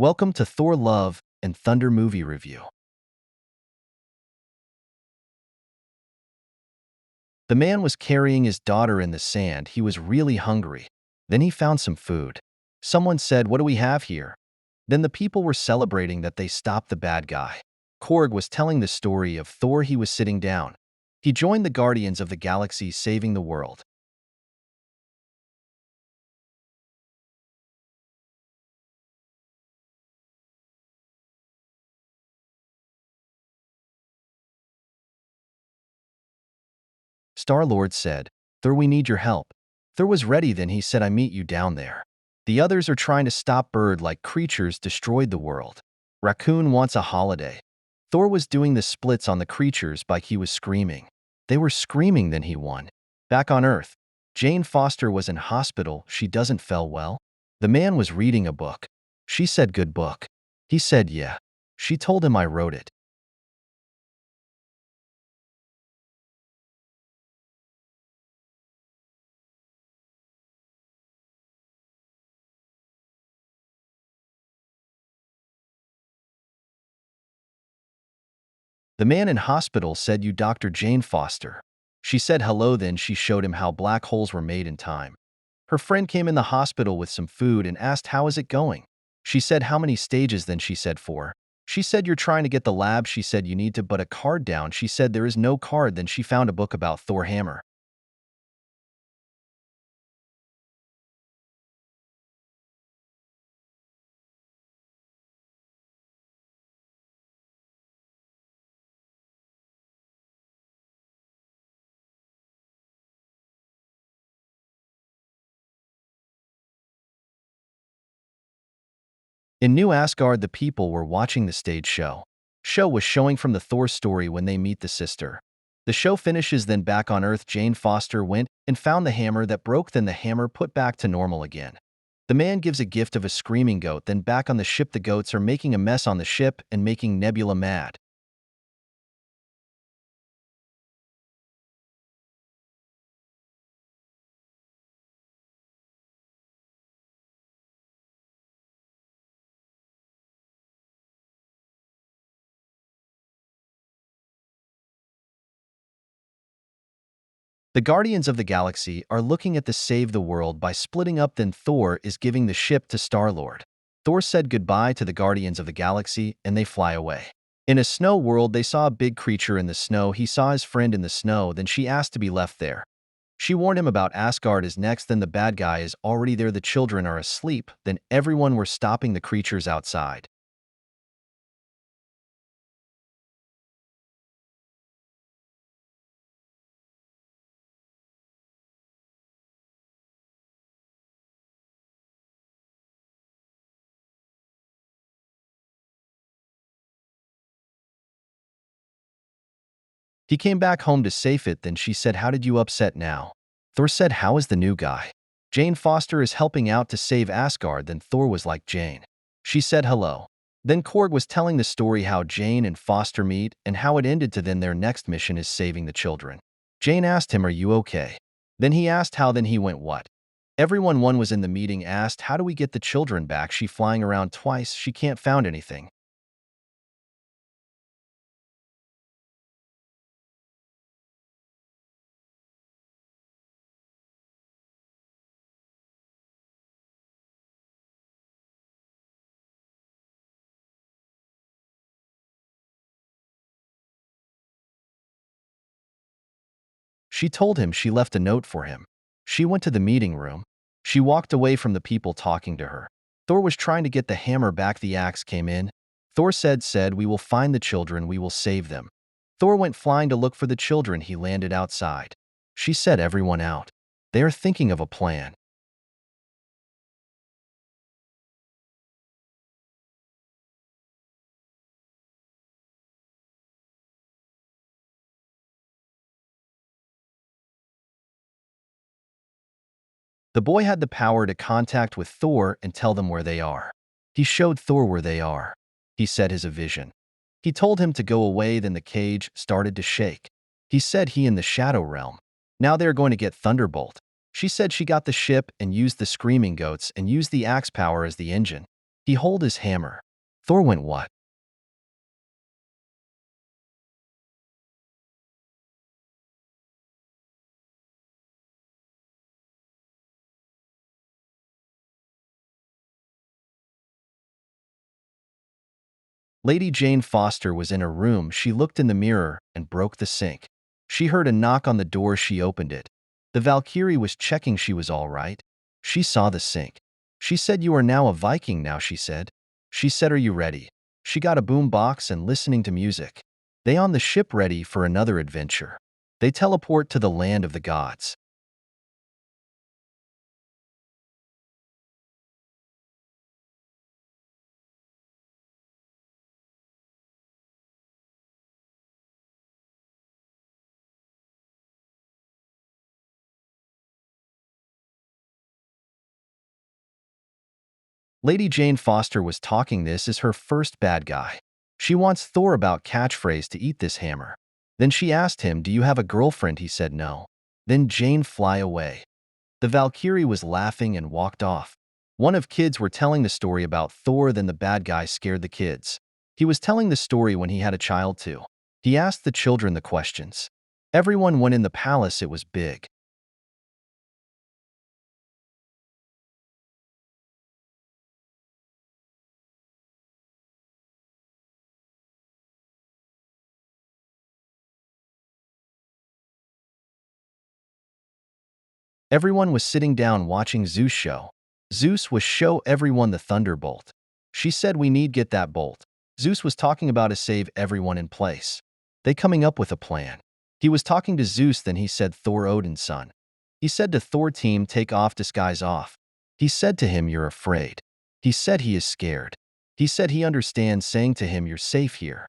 Welcome to Thor Love and Thunder movie review. The man was carrying his daughter in the sand. He was really hungry. Then he found some food. Someone said, "What do we have here?" Then the people were celebrating that they stopped the bad guy. Korg was telling the story of Thor. He was sitting down. He joined the Guardians of the Galaxy, saving the world. Star-Lord said, "Thor, we need your help." Thor was ready. Then he said, "I meet you down there. The others are trying to stop bird-like creatures destroyed the world. Raccoon wants a holiday." Thor was doing the splits on the creatures like he was screaming. They were screaming. Then he won. Back on Earth, Jane Foster was in hospital. She doesn't feel well. The man was reading a book. She said, "Good book." He said, "Yeah." She told him, "I wrote it." The man in hospital said, "You Dr. Jane Foster." She said hello. Then she showed him how black holes were made in time. Her friend came in the hospital with some food and asked, "How is it going?" She said, "How many stages?" Then she said, "4." She said, "You're trying to get the lab." She said, "You need to put a card down." She said, "There is no card." Then she found a book about Thor hammer. In New Asgard, the people were watching the stage show. Show was showing from the Thor story when they meet the sister. The show finishes. Then back on Earth, Jane Foster went and found the hammer that broke. Then the hammer put back to normal again. The man gives a gift of a screaming goat. Then back on the ship, the goats are making a mess on the ship and making Nebula mad. The Guardians of the Galaxy are looking at the save the world by splitting up. Then Thor is giving the ship to Star-Lord. Thor said goodbye to the Guardians of the Galaxy and they fly away. In a snow world, they saw a big creature in the snow. He saw his friend in the snow. Then she asked to be left there. She warned him about Asgard is next. Then the bad guy is already there. The children are asleep. Then everyone were stopping the creatures outside. He came back home to save it. Then she said, "How did you upset now?" Thor said, "How is the new guy?" "Jane Foster is helping out to save Asgard." Then Thor was like, "Jane." She said hello. Then Korg was telling the story how Jane and Foster meet and how it ended to then their next mission is saving the children. Jane asked him, "Are you okay?" Then he asked how. Then he went, "What?" Everyone one was in the meeting asked, "How do we get the children back?" She flying around twice. She can't found anything. She told him she left a note for him. She went to the meeting room. She walked away from the people talking to her. Thor was trying to get the hammer back. The axe came in. Thor said, "We will find the children. We will save them." Thor went flying to look for the children. He landed outside. She said, "Everyone out. They are thinking of a plan." The boy had the power to contact with Thor and tell them where they are. He showed Thor where they are. He said his a vision. He told him to go away. Then the cage started to shake. He said he in the shadow realm. Now they're going to get Thunderbolt. She said she got the ship and used the screaming goats and used the axe power as the engine. He hold his hammer. Thor went, what? Lady Jane Foster was in her room. She looked in the mirror and broke the sink. She heard a knock on the door. She opened it. The Valkyrie was checking she was all right. She saw the sink. She said, you are now a Viking now, she said. She said, are you ready? She got a boom box and listening to music. They on the ship ready for another adventure. They teleport to the land of the gods. Lady Jane Foster was talking. This is her first bad guy. She wants Thor about catchphrase to eat this hammer. Then she asked him, do you have a girlfriend? He said no. Then Jane fly away. The Valkyrie was laughing and walked off. One of kids were telling the story about Thor. Then the bad guy scared the kids. He was telling the story when he had a child too. He asked the children the questions. Everyone went in the palace. It was big. Everyone was sitting down watching Zeus show. Zeus was show everyone the thunderbolt. She said we need get that bolt. Zeus was talking about to save everyone in place. They coming up with a plan. He was talking to Zeus. Then he said, Thor Odin's son. He said to Thor, team take off disguise off. He said to him, you're afraid. He said he is scared. He said he understands, saying to him, you're safe here.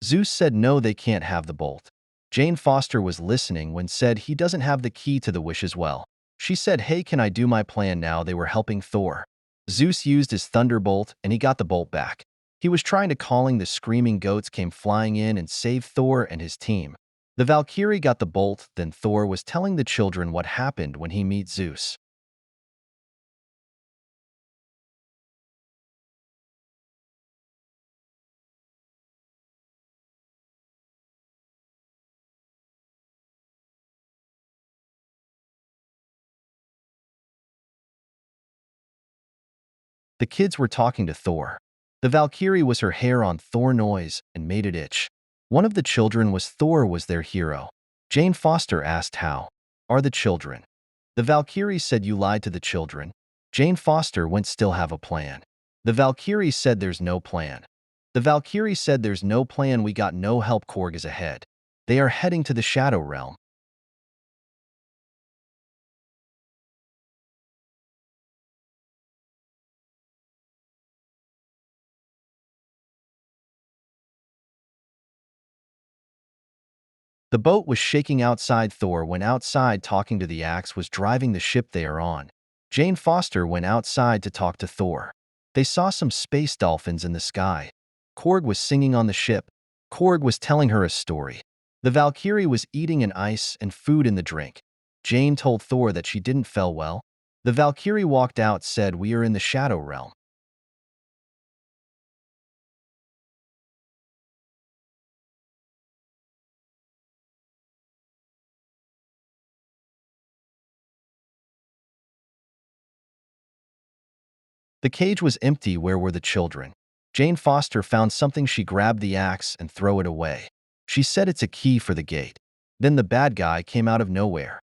Zeus said no, they can't have the bolt. Jane Foster was listening when said he doesn't have the key to the wish as well. She said, hey, can I do my plan now? They were helping Thor. Zeus used his thunderbolt and he got the bolt back. He was trying to calling the screaming goats came flying in and saved Thor and his team. The Valkyrie got the bolt. Then Thor was telling the children what happened when he meet Zeus. The kids were talking to Thor. The Valkyrie was her hair on Thor noise and made it itch. One of the children was Thor was their hero. Jane Foster asked how are the children? The Valkyrie said you lied to the children. Jane Foster went still have a plan. The Valkyrie said there's no plan. The Valkyrie said there's no plan, we got no help, Korg is ahead. They are heading to the Shadow Realm. The boat was shaking outside. Thor went outside talking to the axe was driving the ship they are on. Jane Foster went outside to talk to Thor. They saw some space dolphins in the sky. Korg was singing on the ship. Korg was telling her a story. The Valkyrie was eating an ice and food in the drink. Jane told Thor that she didn't feel well. The Valkyrie walked out, said we are in the Shadow Realm. The cage was empty. Where were the children? Jane Foster found something. She grabbed the axe and threw it away. She said it's a key for the gate. Then the bad guy came out of nowhere.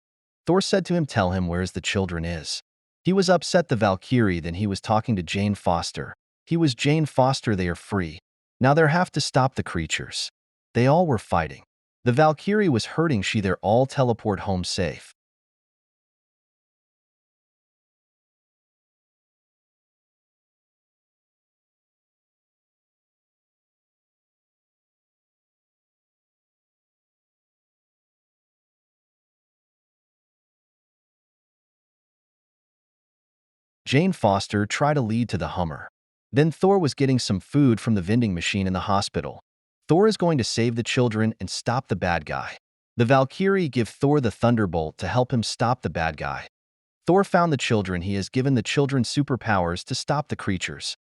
Thor said to him, tell him where's the children is. He was upset. The Valkyrie, then he was talking to Jane Foster. He was Jane Foster, they are free. Now they have to stop the creatures. They all were fighting. The Valkyrie was hurting. She they're all teleport home safe. Jane Foster tried to lead to the Hummer. Then Thor was getting some food from the vending machine in the hospital. Thor is going to save the children and stop the bad guy. The Valkyrie give Thor the Thunderbolt to help him stop the bad guy. Thor found the children. He has given the children superpowers to stop the creatures.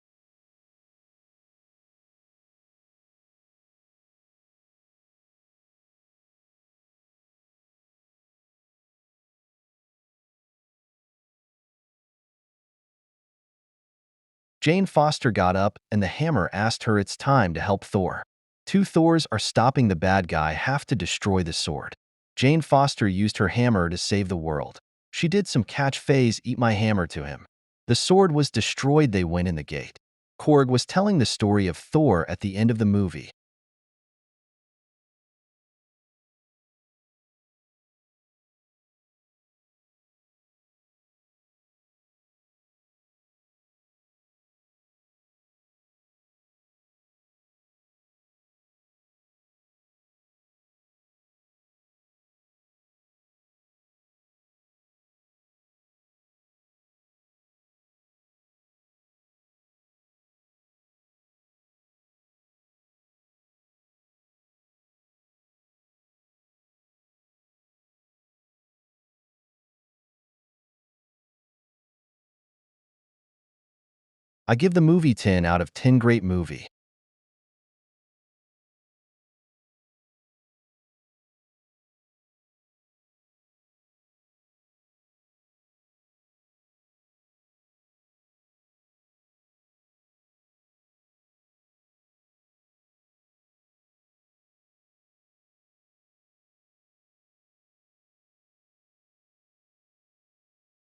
Jane Foster got up, and the hammer asked her it's time to help Thor. Two Thors are stopping the bad guy have to destroy the sword. Jane Foster used her hammer to save the world. She did some catch phase eat my hammer to him. The sword was destroyed. They went in the gate. Korg was telling the story of Thor at the end of the movie. I give the movie 10 out of 10 great movie.